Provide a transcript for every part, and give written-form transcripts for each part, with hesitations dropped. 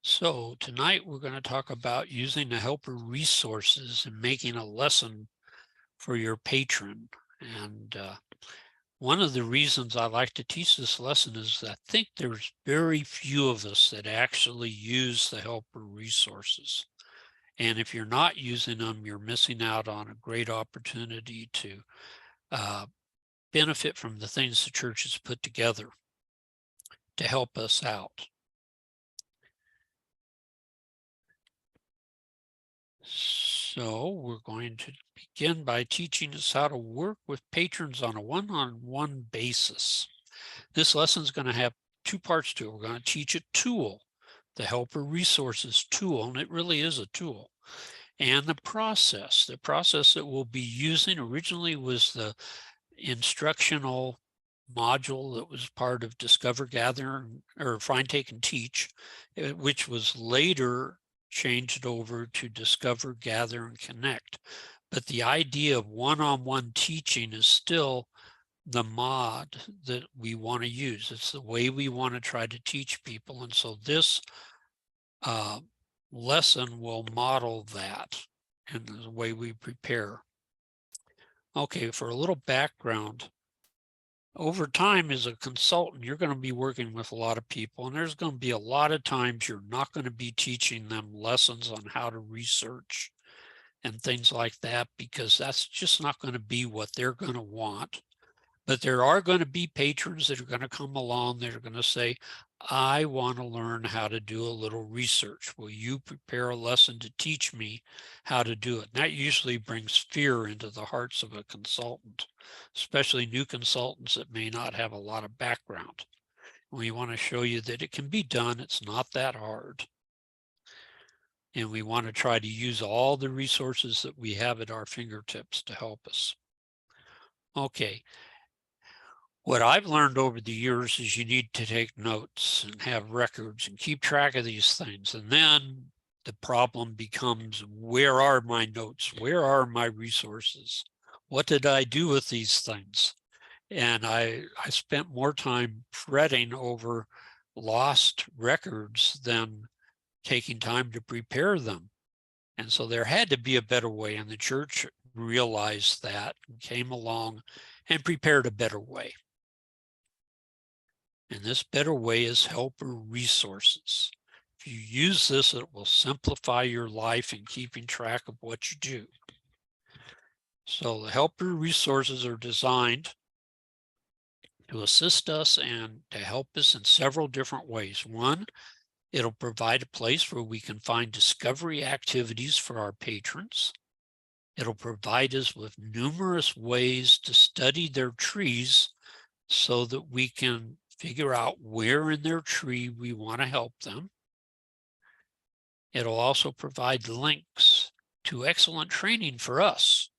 So tonight we're going to talk about using the helper resources and making a lesson for your patron. And one of the reasons I like to teach this lesson is I think there's very few of us that actually use the helper resources. And if you're not using them, you're missing out on a great opportunity to uh, benefit from the things the church has put together to help us out. So we're going to begin by teaching us how to work with patrons on a one-on-one basis. This lesson is going to have two parts to it. We're going to teach a tool, the helper resources tool, and it really is a tool. And the process that we'll be using originally was the instructional module that was part of Discover, Gather, or Find, Take, and Teach, which was later changed over to Discover, Gather, and Connect. But the idea of one-on-one teaching is still the mod that we want to use. It's the way we want to try to teach people. And so this lesson will model that in the way we prepare. Okay, for a little background, over time as a consultant, you're going to be working with a lot of people, and there's going to be a lot of times you're not going to be teaching them lessons on how to research and things like that, because that's just not going to be what they're going to want. But there are going to be patrons that are going to come along that are going to say, I want to learn how to do a little research. Will you prepare a lesson to teach me how to do it? And that usually brings fear into the hearts of a consultant, especially new consultants that may not have a lot of background. We want to show you that it can be done. It's not that hard. And we want to try to use all the resources that we have at our fingertips to help us. Okay. What I've learned over the years is you need to take notes and have records and keep track of these things. And then the problem becomes, where are my notes? Where are my resources? What did I do with these things? And I spent more time fretting over lost records than taking time to prepare them. And so there had to be a better way, and the church realized that and came along and prepared a better way. And this better way is helper resources. If you use this, it will simplify your life in keeping track of what you do. So the helper resources are designed to assist us and to help us in several different ways. One, it'll provide a place where we can find discovery activities for our patrons. It'll provide us with numerous ways to study their trees so that we can figure out where in their tree we want to help them. It'll also provide links to excellent training for us,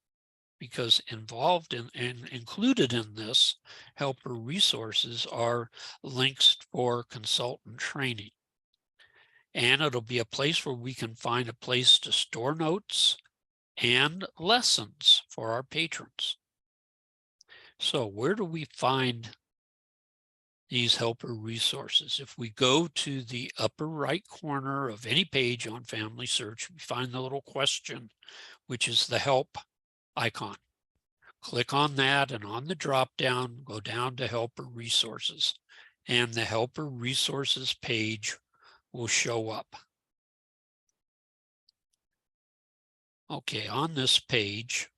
because involved in and included in this helper resources are links for consultant training. And it'll be a place where we can find a place to store notes and lessons for our patrons. So where do we find these helper resources? If we go to the upper right corner of any page on Family Search, we find the little question, which is the help icon. Click on that, and on the drop down, go down to helper resources, and the helper resources page will show up. Okay, on this page,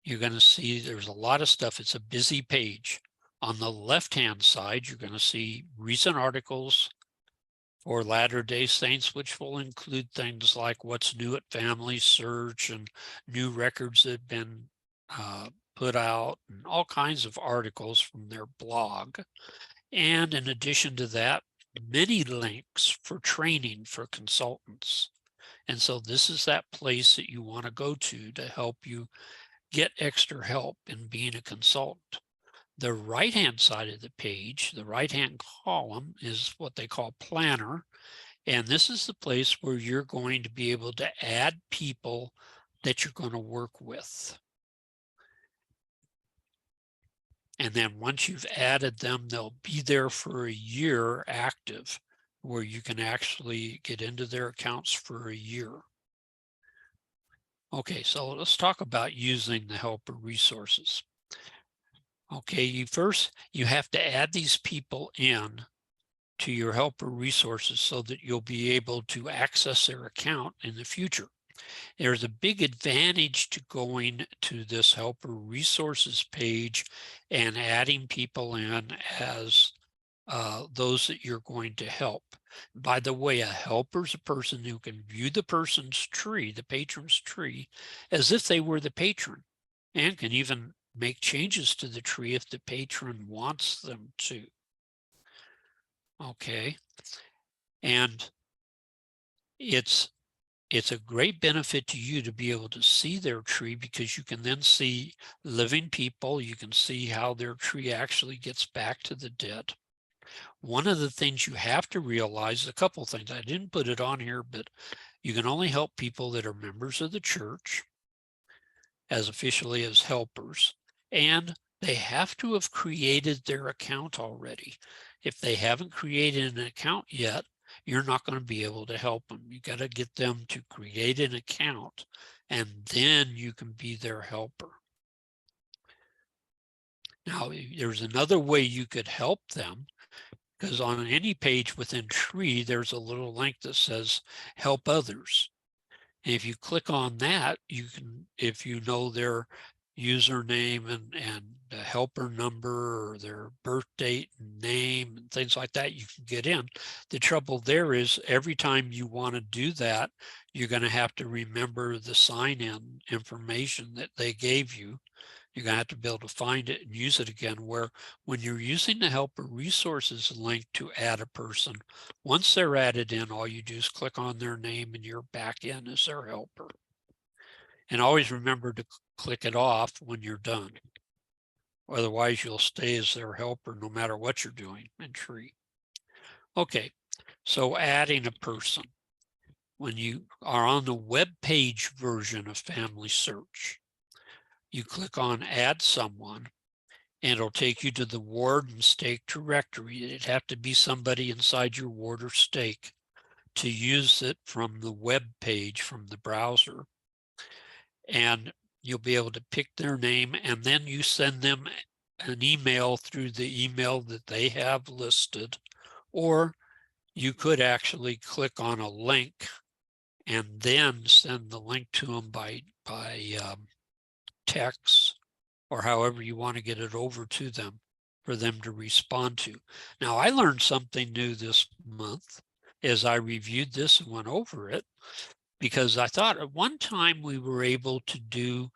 you're going to see there's a lot of stuff. It's a busy page. On the left-hand side, you're going to see recent articles for Latter-day Saints, which will include things like what's new at Family Search and new records that have been put out, and all kinds of articles from their blog. And in addition to that, many links for training for consultants. And so this is that place that you want to go to help you get extra help in being a consultant. The right-hand side of the page, the right-hand column, is what they call Planner. And this is the place where you're going to be able to add people that you're going to work with. And then once you've added them, they'll be there for a year active. where you can actually get into their accounts for a year. Okay, so let's talk about using the helper resources. Okay, you have to add these people in to your helper resources so that you'll be able to access their account in the future. There's a big advantage to going to this helper resources page and adding people in as those that you're going to help. By the way, a helper is a person who can view the person's tree, the patron's tree, as if they were the patron, and can even make changes to the tree if the patron wants them to. Okay, and it's a great benefit to you to be able to see their tree, because you can then see living people. You can see how their tree actually gets back to the dead. One of the things you have to realize, a couple of things, I didn't put it on here, but you can only help people that are members of the church as officially as helpers, and they have to have created their account already. If they haven't created an account yet, you're not going to be able to help them. You got to get them to create an account, and then you can be their helper. Now, there's another way you could help them, because on any page within Tree, there's a little link that says help others. And if you click on that, you can, if you know their username and the helper number or their birth date and name and things like that, you can get in. The trouble there is every time you want to do that, you're going to have to remember the sign-in information that they gave you. You're going to have to be able to find it and use it again, where when you're using the helper resources link to add a person, once they're added in, all you do is click on their name and you're back in as their helper. And always remember to click it off when you're done. Otherwise, you'll stay as their helper no matter what you're doing in Tree. Okay, so adding a person. When you are on the web page version of Family Search, you click on Add Someone, and it'll take you to the ward and stake directory. It'd have to be somebody inside your ward or stake to use it from the web page from the browser. And you'll be able to pick their name, and then you send them an email through the email that they have listed, or you could actually click on a link and then send the link to them by text, or however you want to get it over to them for them to respond to. Now, I learned something new this month as I reviewed this and went over it, because I thought at one time we were able to do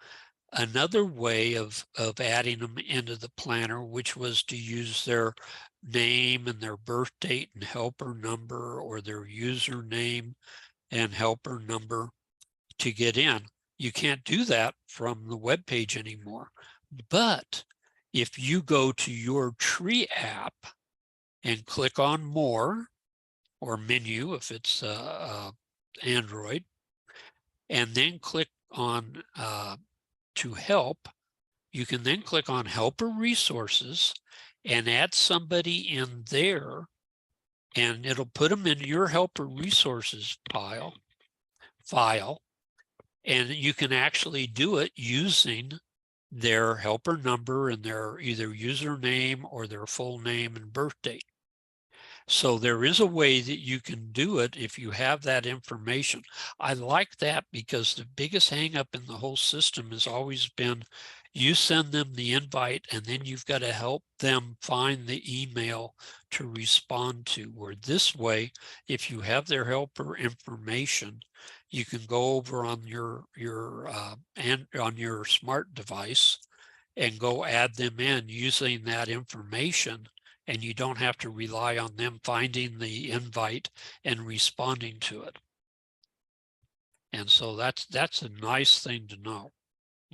another way of adding them into the planner, which was to use their name and their birth date and helper number, or their username and helper number to get in. You can't do that from the web page anymore. But if you go to your Tree app and click on More, or Menu if it's Android, and then click on to Help, you can then click on Helper Resources and add somebody in there, and it'll put them in your Helper Resources file, and you can actually do it using their helper number and their either username or their full name and birth date. So there is a way that you can do it if you have that information. I like that because the biggest hang-up in the whole system has always been you send them the invite and then you've got to help them find the email to respond to. Where this way, if you have their helper information, you can go over on your smart device and go add them in using that information, and you don't have to rely on them finding the invite and responding to it. And so that's a nice thing to know.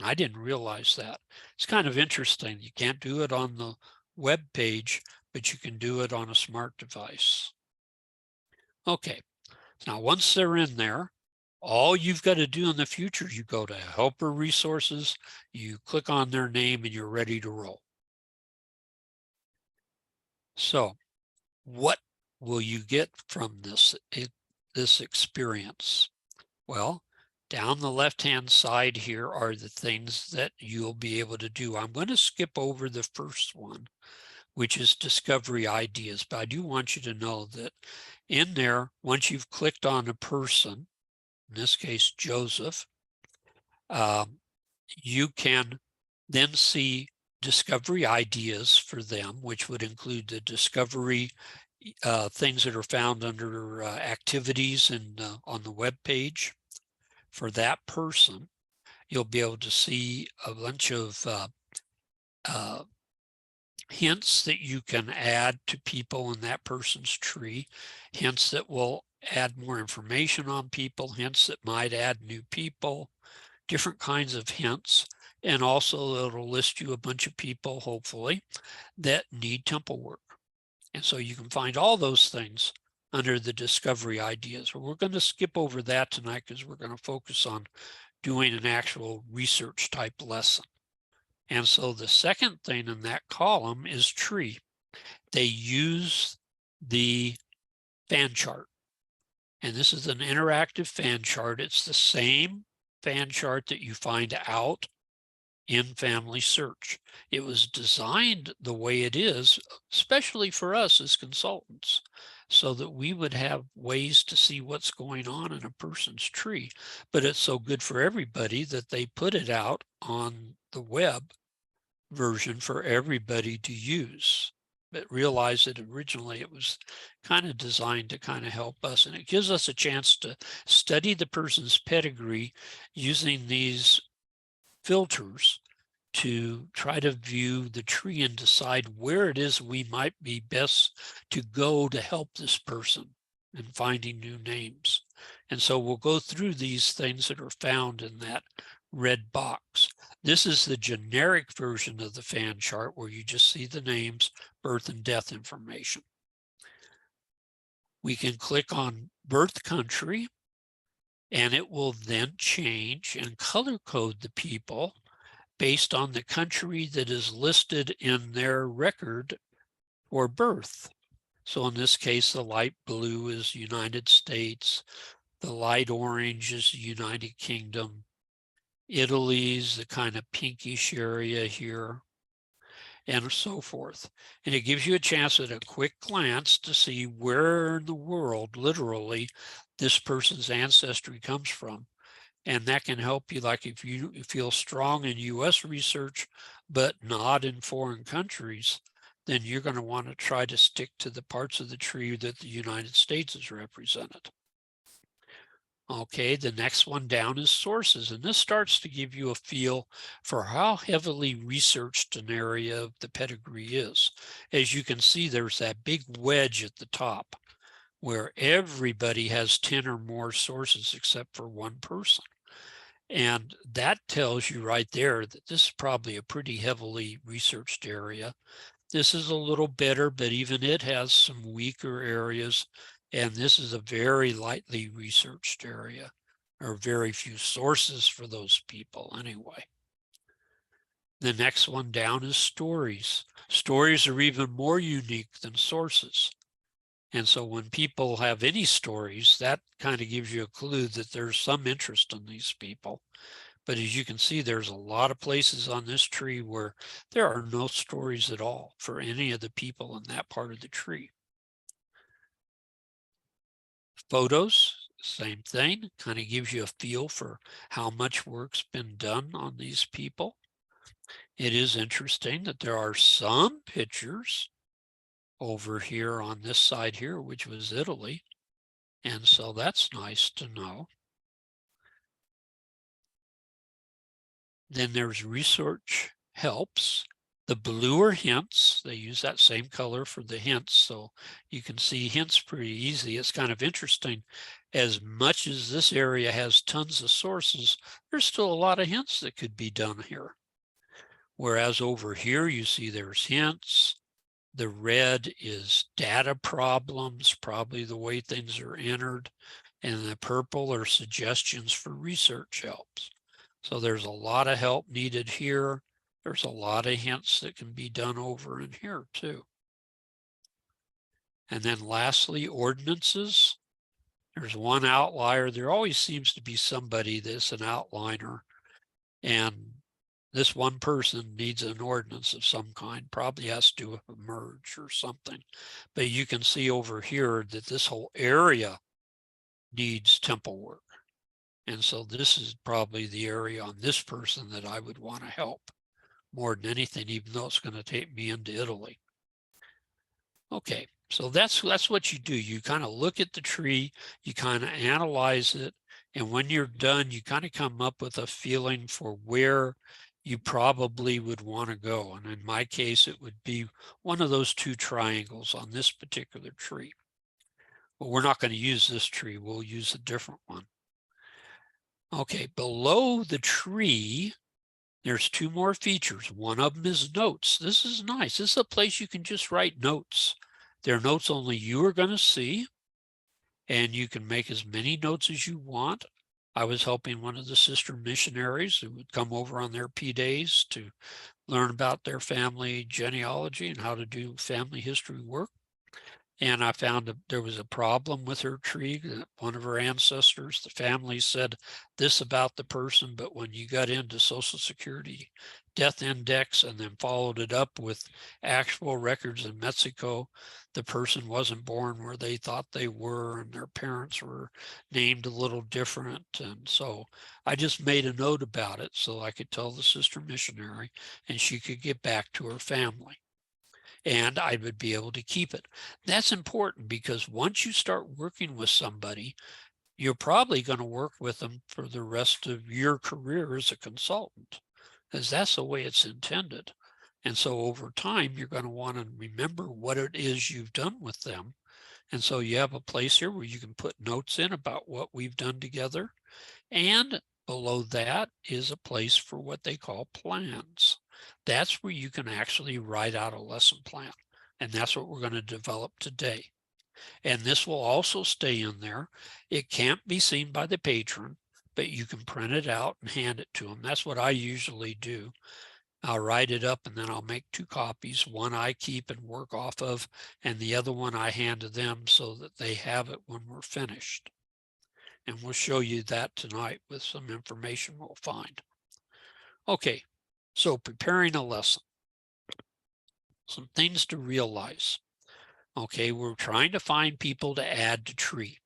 I didn't realize that. It's kind of interesting. You can't do it on the web page, but you can do it on a smart device. Okay, now once they're in there, all you've got to do in the future, you go to Helper Resources, you click on their name, and you're ready to roll. So what will you get from this experience? Well, down the left-hand side here are the things that you'll be able to do. I'm going to skip over the first one, which is discovery ideas, but I do want you to know that in there, once you've clicked on a person, in this case, Joseph, you can then see discovery ideas for them, which would include the discovery things that are found under activities and on the web page. For that person, you'll be able to see a bunch of hints that you can add to people in that person's tree, hints that will add more information on people, hints that might add new people, different kinds of hints. And also it'll list you a bunch of people, hopefully, that need temple work. And so you can find all those things under the discovery ideas. We're going to skip over that tonight because we're going to focus on doing an actual research type lesson. And so the second thing in that column is tree. They use the fan chart. And this is an interactive fan chart. It's the same fan chart that you find out in Family Search. It was designed the way it is, especially for us as consultants, so that we would have ways to see what's going on in a person's tree. But it's so good for everybody that they put it out on the web version for everybody to use. But realize that originally it was kind of designed to kind of help us, and it gives us a chance to study the person's pedigree using these filters to try to view the tree and decide where it is we might be best to go to help this person in finding new names. And so we'll go through these things that are found in that red box. This is the generic version of the fan chart where you just see the names, birth and death information. We can click on birth country, and it will then change and color code the people based on the country that is listed in their record for birth. So in this case, the light blue is United States, the light orange is United Kingdom, Italy's the kind of pinkish area here, and so forth. And it gives you a chance at a quick glance to see where in the world, literally, this person's ancestry comes from. And that can help you, like if you feel strong in US research, but not in foreign countries, then you're going to want to try to stick to the parts of the tree that the United States is represented. Okay, the next one down is sources, and this starts to give you a feel for how heavily researched an area of the pedigree is. As you can see, there's that big wedge at the top where everybody has 10 or more sources except for one person. And that tells you right there that this is probably a pretty heavily researched area. This is a little better, but even it has some weaker areas. And this is a very lightly researched area, or very few sources for those people anyway. The next one down is stories. Stories are even more unique than sources. And so when people have any stories, that kind of gives you a clue that there's some interest in these people. But as you can see, there's a lot of places on this tree where there are no stories at all for any of the people in that part of the tree. Photos, same thing, kind of gives you a feel for how much work's been done on these people. It is interesting that there are some pictures over here on this side here, which was Italy. And so that's nice to know. Then there's research helps. The blue are hints. They use that same color for the hints, so you can see hints pretty easy. It's kind of interesting. As much as this area has tons of sources, there's still a lot of hints that could be done here. Whereas over here, you see there's hints. The red is data problems, probably the way things are entered. And the purple are suggestions for research helps. So there's a lot of help needed here. There's a lot of hints that can be done over in here too. And then lastly, ordinances. There's one outlier. There always seems to be somebody that's an outliner, and this one person needs an ordinance of some kind, probably has to do with a merge or something. But you can see over here that this whole area needs temple work. And so this is probably the area on this person that I would want to help more than anything, even though it's going to take me into Italy. Okay, so that's what you do. You kind of look at the tree, you kind of analyze it, and when you're done, you kind of come up with a feeling for where you probably would want to go. And in my case, it would be one of those two triangles on this particular tree. But we're not going to use this tree, we'll use a different one. Okay, below the tree, there's two more features. One of them is notes. This is nice. This is a place you can just write notes. They're notes only you are going to see, and you can make as many notes as you want. I was helping one of the sister missionaries who would come over on their P days to learn about their family genealogy and how to do family history work. And I found that there was a problem with her tree. One of her ancestors, the family said this about the person, but when you got into Social Security death index and then followed it up with actual records in Mexico, the person wasn't born where they thought they were, and their parents were named a little different. And so I just made a note about it so I could tell the sister missionary and she could get back to her family, and I would be able to keep it. That's important because once you start working with somebody, you're probably going to work with them for the rest of your career as a consultant, because that's the way it's intended. And so over time, you're going to want to remember what it is you've done with them. And so you have a place here where you can put notes in about what we've done together. And below that is a place for what they call plans. That's where you can actually write out a lesson plan. And that's what we're going to develop today. And this will also stay in there. It can't be seen by the patron, but you can print it out and hand it to them. That's what I usually do. I'll write it up and then I'll make two copies. One I keep and work off of, and the other one I hand to them so that they have it when we're finished. And we'll show you that tonight with some information we'll find. Okay, so preparing a lesson. Some things to realize. Okay, we're trying to find people to add to tree.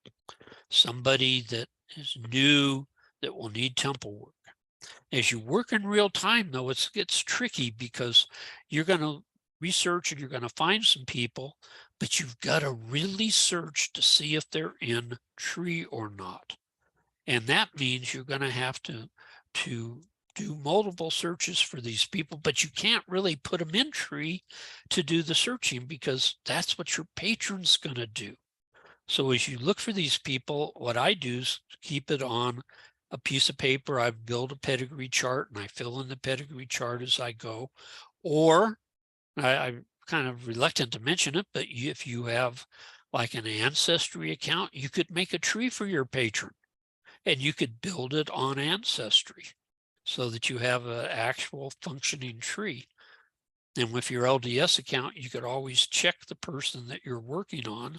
Somebody that is new that will need temple work. As you work in real time, though, it gets tricky because you're going to research and you're going to find some people, but you've got to really search to see if they're in tree or not. And that means you're going to have to do multiple searches for these people, but you can't really put them in tree to do the searching because that's what your patron's going to do. So as you look for these people, what I do is keep it on a piece of paper. I build a pedigree chart and I fill in the pedigree chart as I go. Or I'm kind of reluctant to mention it, but if you have like an ancestry account, you could make a tree for your patron and you could build it on Ancestry so that you have an actual functioning tree. And with your LDS account, you could always check the person that you're working on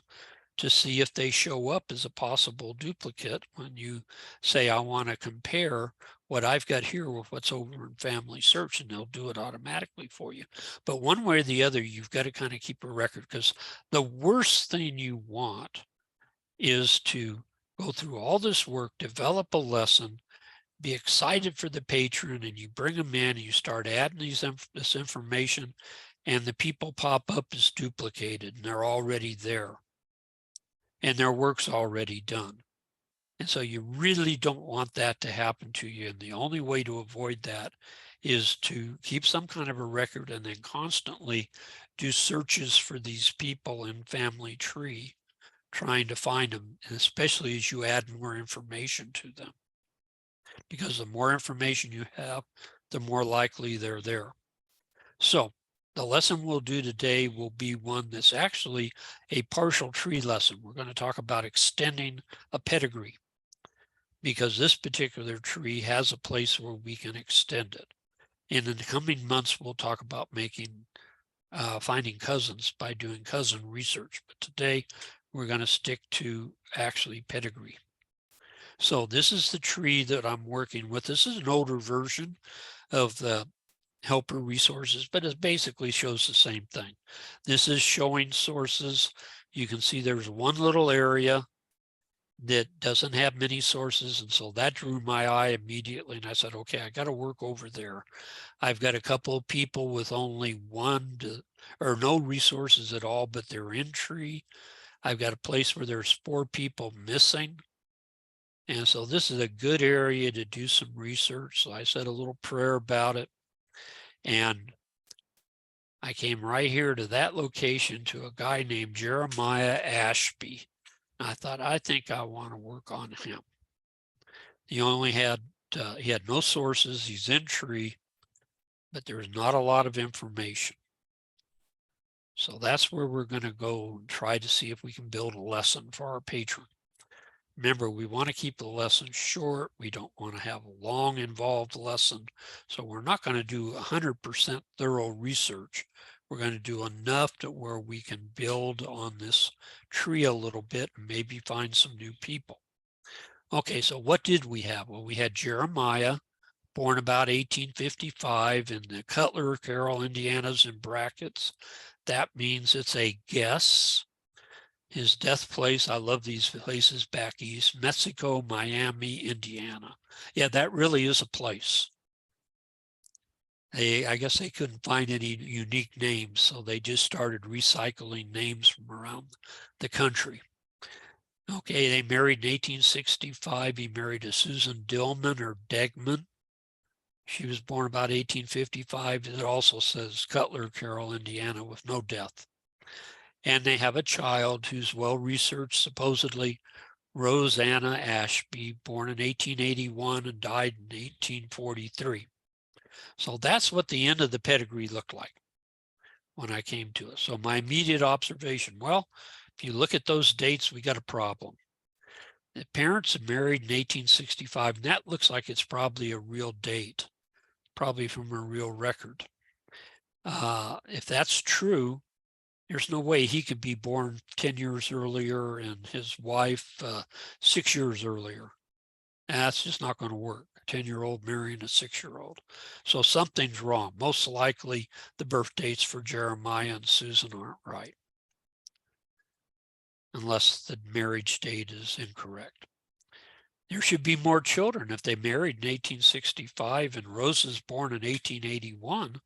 to see if they show up as a possible duplicate when you say, I want to compare what I've got here with what's over in Family Search, and they'll do it automatically for you. But one way or the other, you've got to kind of keep a record, because the worst thing you want is to go through all this work, develop a lesson, be excited for the patron, and you bring them in and you start adding this information, and the people pop up as duplicated and they're already there and their work's already done. And so you really don't want that to happen to you. And the only way to avoid that is to keep some kind of a record and then constantly do searches for these people in Family Tree, trying to find them, and especially as you add more information to them. Because the more information you have, the more likely they're there. So the lesson we'll do today will be one that's actually a partial tree lesson. We're going to talk about extending a pedigree, because this particular tree has a place where we can extend it. And in the coming months, we'll talk about making finding cousins by doing cousin research. But today we're going to stick to actually pedigree. So this is the tree that I'm working with. This is an older version of the helper resources, but it basically shows the same thing. This is showing sources. You can see there's one little area that doesn't have many sources, and so that drew my eye immediately, and I said, okay, I got to work over there. I've got a couple of people with only or no resources at all, but they're in tree. I've got a place where there's 4 people missing. And so this is a good area to do some research. So I said a little prayer about it. And I came right here to that location to a guy named Jeremiah Ashby. I thought, I think I want to work on him. He had no sources. He's in tree, but there's not a lot of information. So that's where we're going to go and try to see if we can build a lesson for our patron. Remember, we want to keep the lesson short. We don't want to have a long, involved lesson. So we're not going to do 100% thorough research. We're going to do enough to where we can build on this tree a little bit and maybe find some new people. Okay, so what did we have? Well, we had Jeremiah, born about 1855 in the Cutler, Carroll, Indiana's in brackets. That means it's a guess. His death place, I love these places back east, Mexico, Miami, Indiana. Yeah, that really is a place. I guess they couldn't find any unique names, so they just started recycling names from around the country. Okay, they married in 1865. He married a Susan Dillman or Degman. She was born about 1855. It also says Cutler, Carroll, Indiana, with no death. And they have a child who's well-researched, supposedly Rosanna Ashby, born in 1881 and died in 1843. So that's what the end of the pedigree looked like when I came to it. So my immediate observation, well, if you look at those dates, we got a problem. The parents are married in 1865, and that looks like it's probably a real date, probably from a real record. If that's true, there's no way he could be born 10 years earlier and his wife 6 years earlier. And that's just not going to work. A 10-year-old marrying a 6-year-old. So something's wrong. Most likely the birth dates for Jeremiah and Susan aren't right, unless the marriage date is incorrect. There should be more children. If they married in 1865 and Rose is born in 1881,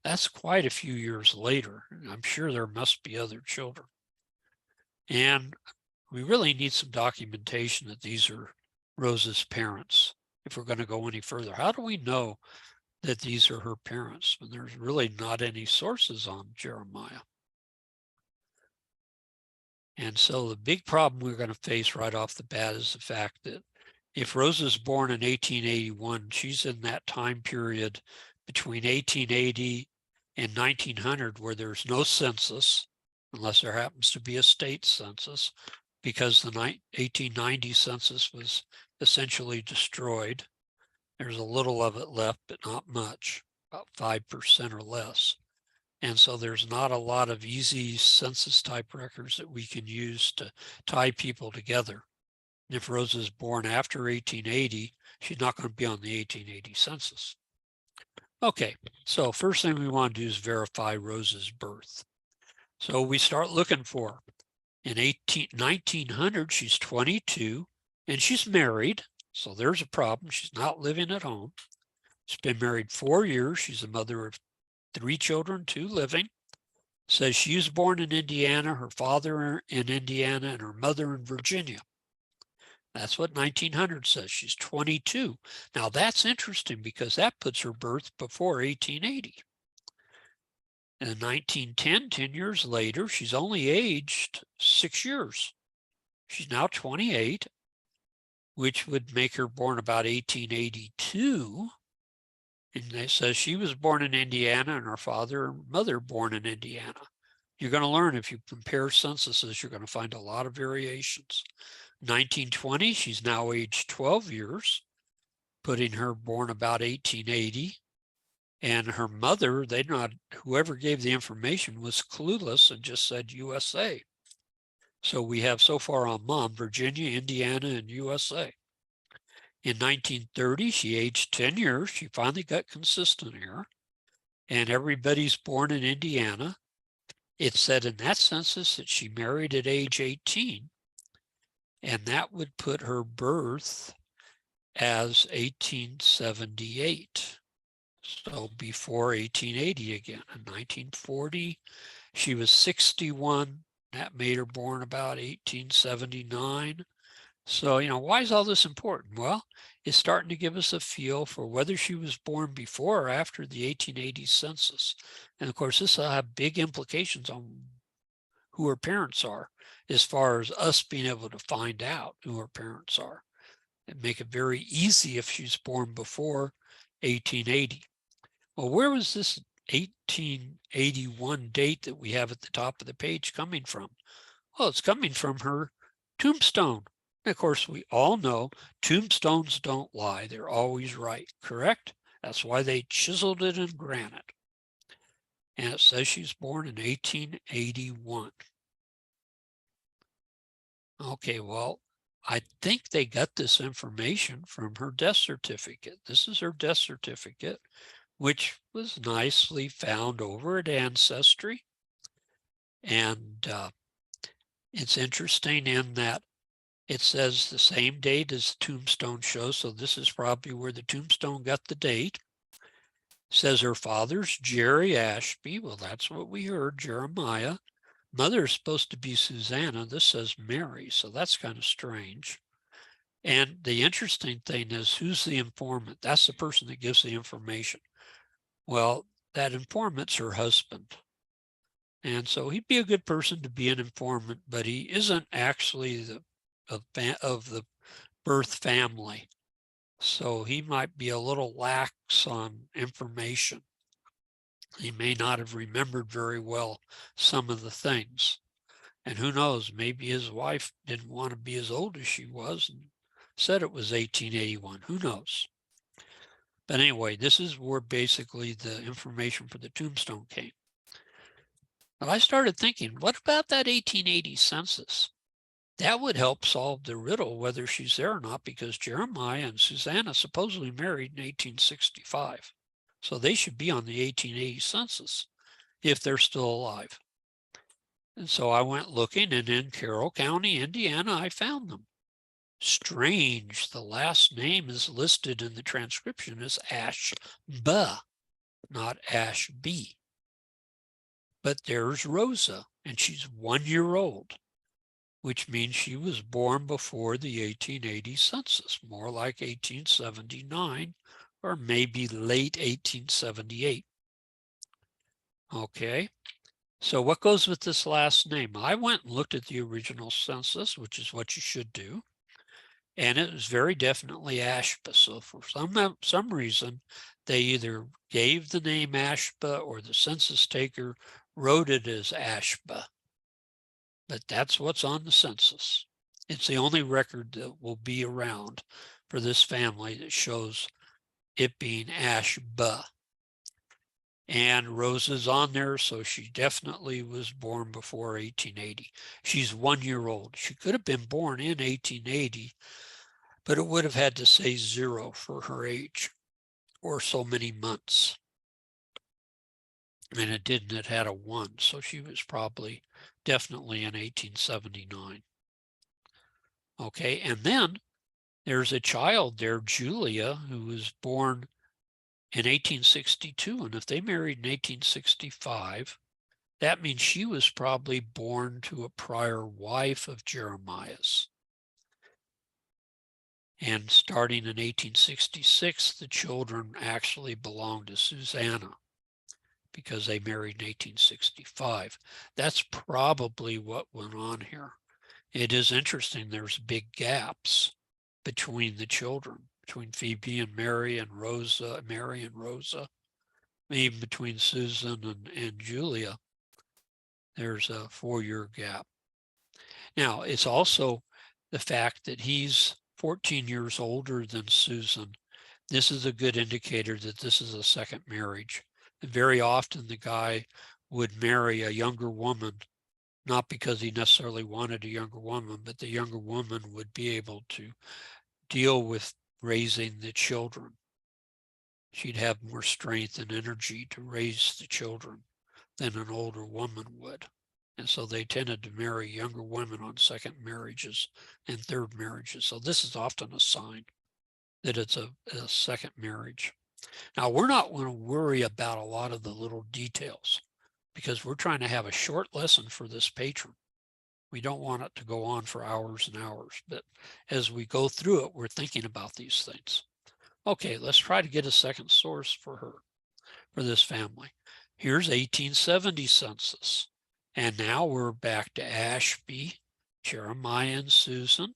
that's quite a few years later. I'm sure there must be other children. And we really need some documentation that these are Rose's parents if we're going to go any further. How do we know that these are her parents when there's really not any sources on Jeremiah? And so the big problem we're going to face right off the bat is the fact that if Rose is born in 1881, she's in that time period between 1880 and 1900 where there's no census, unless there happens to be a state census, because the 1890 census was essentially destroyed. There's a little of it left, but not much, about 5% or less. And so there's not a lot of easy census type records that we can use to tie people together. If Rose is born after 1880, she's not going to be on the 1880 census. Okay, so first thing we want to do is verify Rose's birth. So we start looking for her. In 1900, she's 22, and she's married. So there's a problem. She's not living at home. She's been married 4 years. She's a mother of 3 children, 2 living. Says she was born in Indiana, her father in Indiana, and her mother in Virginia. That's what 1900 says. She's 22. Now that's interesting because that puts her birth before 1880. In 1910, 10 years later, she's only aged 6 years. She's now 28, which would make her born about 1882. And it says she was born in Indiana and her father and mother born in Indiana. You're going to learn if you compare censuses, you're going to find a lot of variations. 1920, she's now aged 12 years, putting her born about 1880. And her mother, whoever gave the information was clueless and just said USA. So we have so far on Mom, Virginia, Indiana, and USA. In 1930, she aged 10 years. She finally got consistent here. And everybody's born in Indiana. It said in that census that she married at age 18. And that would put her birth as 1878. So before 1880 again. In 1940, she was 61. That made her born about 1879. So, why is all this important? Well, it's starting to give us a feel for whether she was born before or after the 1880 census. And of course, this will have big implications on who her parents are, as far as us being able to find out who her parents are. And make it very easy if she's born before 1880. Well, where was this 1881 date that we have at the top of the page coming from? Well, it's coming from her tombstone. And of course, we all know tombstones don't lie. They're always right, correct? That's why they chiseled it in granite. And it says she's born in 1881. Okay, well, I think they got this information from her death certificate. This is her death certificate, which was nicely found over at Ancestry. And it's interesting in that it says the same date as the tombstone shows. So this is probably where the tombstone got the date. It says her father's Jerry Ashby. Well, that's what we heard, Jeremiah. Mother is supposed to be Susanna. This says Mary. So that's kind of strange. And the interesting thing is, who's the informant? That's the person that gives the information. Well, that informant's her husband. And so he'd be a good person to be an informant, but he isn't actually of the birth family. So he might be a little lax on information. He may not have remembered very well some of the things. And who knows, maybe his wife didn't want to be as old as she was and said it was 1881. Who knows? But anyway, this is where basically the information for the tombstone came. But I started thinking, what about that 1880 census? That would help solve the riddle whether she's there or not, because Jeremiah and Susanna supposedly married in 1865. So they should be on the 1880 census if they're still alive. And so I went looking, and in Carroll County, Indiana, I found them. Strange, the last name is listed in the transcription as Ashby, not Ashby. But there's Rosa, and she's 1 year old, which means she was born before the 1880 census, more like 1879, or maybe late 1878. Okay, so what goes with this last name? I went and looked at the original census, which is what you should do, and it was very definitely Ashba. So for some reason, they either gave the name Ashba or the census taker wrote it as Ashba. But that's what's on the census. It's the only record that will be around for this family that shows it being Ashba. And Rosa's on there, so she definitely was born before 1880. She's 1 year old. She could have been born in 1880, but it would have had to say 0 for her age, or so many months. And it didn't, it had a 1, so she was probably definitely in 1879. Okay, and then there's a child there, Julia, who was born in 1862. And if they married in 1865, that means she was probably born to a prior wife of Jeremiah's. And starting in 1866, the children actually belonged to Susanna because they married in 1865. That's probably what went on here. It is interesting, there's big gaps between the children, between Phoebe and Mary and Rosa, even between Susan and Julia. There's a 4-year gap. Now, it's also the fact that he's 14 years older than Susan. This is a good indicator that this is a second marriage. And very often the guy would marry a younger woman, not because he necessarily wanted a younger woman, but the younger woman would be able to deal with raising the children. She'd have more strength and energy to raise the children than an older woman would. And so they tended to marry younger women on second marriages and third marriages. So this is often a sign that it's a second marriage. Now, we're not going to worry about a lot of the little details because we're trying to have a short lesson for this patron. We don't want it to go on for hours and hours, but as we go through it, we're thinking about these things. Okay, let's try to get a second source for her, for this family. Here's 1870 census. And now we're back to Ashby, Jeremiah, and Susan.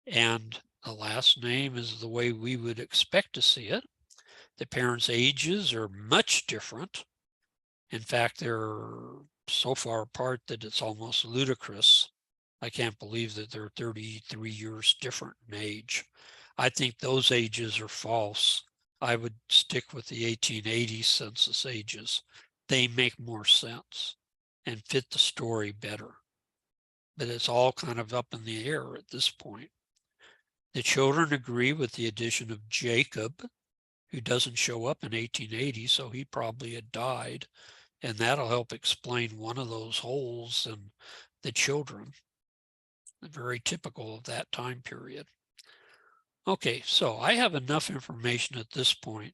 And the last name is the way we would expect to see it. The parents' ages are much different. In fact, they're so far apart that it's almost ludicrous. I can't believe that they're 33 years different in age. I think those ages are false. I would stick with the 1880 census ages. They make more sense and fit the story better. But it's all kind of up in the air at this point. The children agree with the addition of Jacob, who doesn't show up in 1880, so he probably had died. And that'll help explain one of those holes in the children. Very typical of that time period. Okay, so I have enough information at this point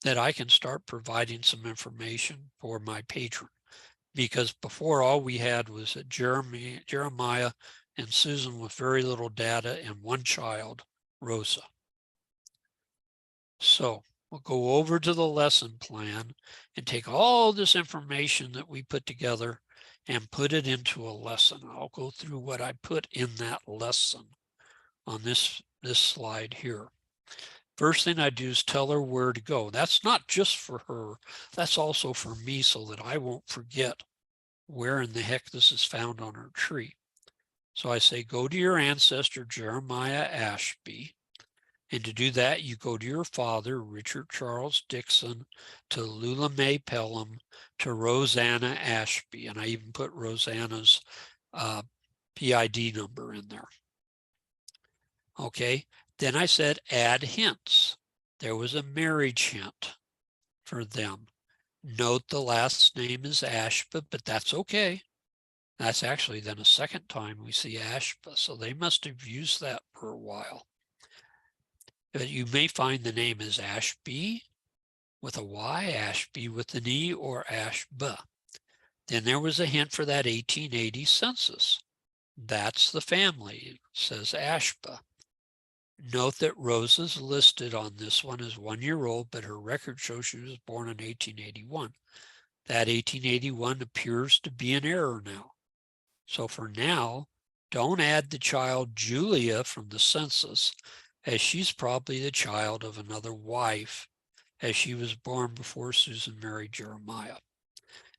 that I can start providing some information for my patron. Because before all we had was Jeremiah and Susan with very little data and one child, Rosa. So we'll go over to the lesson plan and take all this information that we put together and put it into a lesson. I'll go through what I put in that lesson on this slide here. First thing I do is tell her where to go. That's not just for her, that's also for me so that I won't forget where in the heck this is found on her tree. So I say, go to your ancestor, Jeremiah Ashby. And to do that, you go to your father, Richard Charles Dixon, to Lula Mae Pelham, to Rosanna Ashby. And I even put Rosanna's PID number in there. Okay, then I said add hints. There was a marriage hint for them. Note the last name is Ashba, but that's okay. That's actually then a second time we see Ashba, so they must have used that for a while. But you may find the name is Ashby with a Y, Ashby with an E, or Ashba. Then there was a hint for that 1880 census. That's the family. It says Ashba. Note that Rosa's listed on this one as 1 year old, but her record shows she was born in 1881. That 1881 appears to be an error now. So for now, don't add the child Julia from the census, as she's probably the child of another wife, as she was born before Susan married Jeremiah.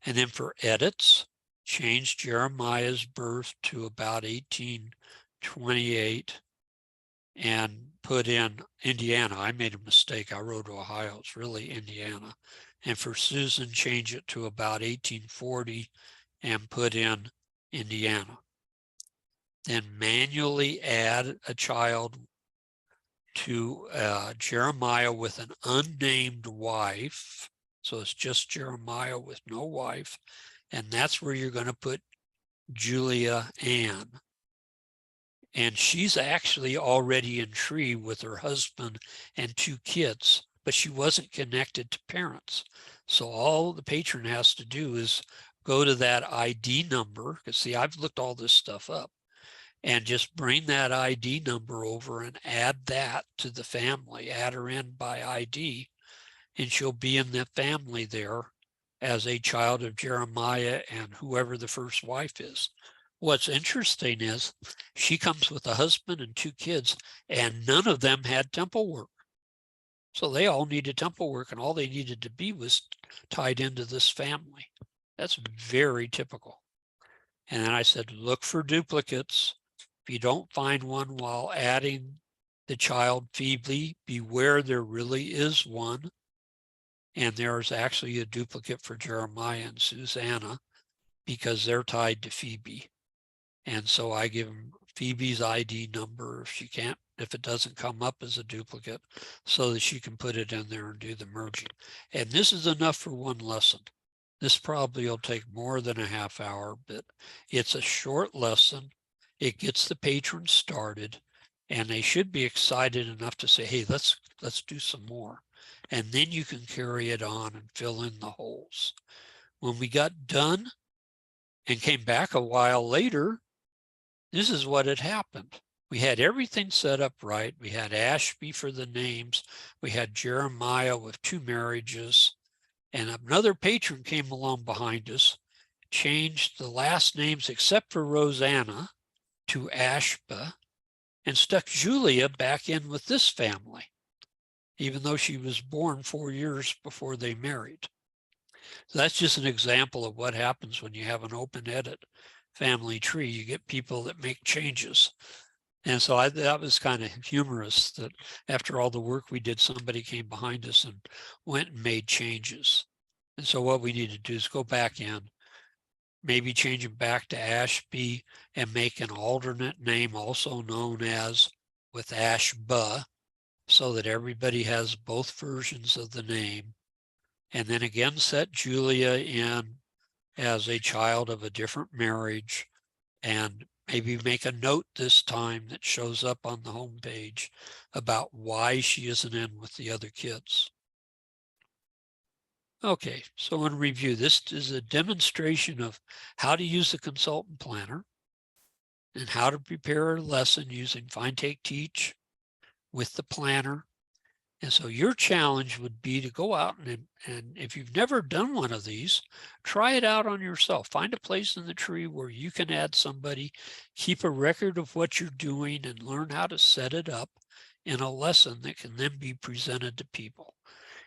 And then for edits, change Jeremiah's birth to about 1828 and put in Indiana. I made a mistake. I wrote Ohio. It's really Indiana. And for Susan, change it to about 1840 and put in Indiana. Then manually add a child to Jeremiah with an unnamed wife. So it's just Jeremiah with no wife. And that's where you're going to put Julia Ann. And she's actually already in tree with her husband and 2 kids, but she wasn't connected to parents. So all the patron has to do is go to that ID number, because see, I've looked all this stuff up, and just bring that ID number over and add that to the family, add her in by ID, and she'll be in the family there as a child of Jeremiah and whoever the first wife is. What's interesting is she comes with a husband and 2 kids, and none of them had temple work. So they all needed temple work, and all they needed to be was tied into this family. That's very typical. And then I said, look for duplicates. If you don't find one while adding the child feebly, beware there really is one. And there's actually a duplicate for Jeremiah and Susanna because they're tied to Phoebe. And so I give them Phoebe's ID number if it doesn't come up as a duplicate, so that she can put it in there and do the merging. And this is enough for one lesson. This probably will take more than a half hour, but it's a short lesson. It gets the patrons started, and they should be excited enough to say, hey, let's do some more. And then you can carry it on and fill in the holes. When we got done and came back a while later, this is what had happened. We had everything set up right. We had Ashby for the names. We had Jeremiah with 2 marriages. And another patron came along behind us, changed the last names except for Rosanna to Ashba, and stuck Julia back in with this family, even though she was born 4 years before they married. So that's just an example of what happens when you have an open-ended family tree. You get people that make changes. And so that was kind of humorous that after all the work we did, somebody came behind us and went and made changes. And so what we need to do is go back in, maybe change it back to Ashby and make an alternate name also known as with Ashba, so that everybody has both versions of the name. And then again, set Julia in as a child of a different marriage, and maybe make a note this time that shows up on the home page about why she isn't in with the other kids. Okay, so in review, this is a demonstration of how to use the consultant planner and how to prepare a lesson using Find, Take, Teach with the planner. And so your challenge would be to go out and if you've never done one of these, try it out on yourself. Find a place in the tree where you can add somebody, keep a record of what you're doing, and learn how to set it up in a lesson that can then be presented to people.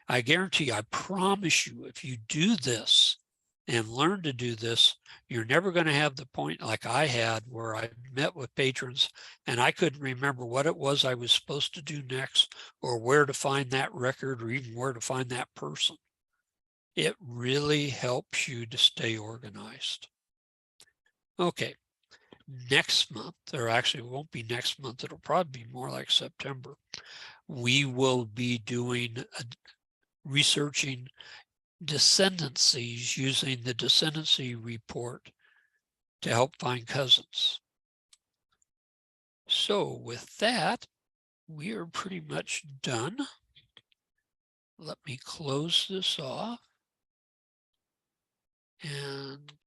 I guarantee, I promise you, if you do this and learn to do this, you're never going to have the point like I had where I met with patrons and I couldn't remember what it was I was supposed to do next, or where to find that record, or even where to find that person. It really helps you to stay organized. Okay, next month, or actually it won't be next month, it'll probably be more like September, we will be doing researching descendancies using the descendancy report to help find cousins. So with that, we are pretty much done. Let me close this off and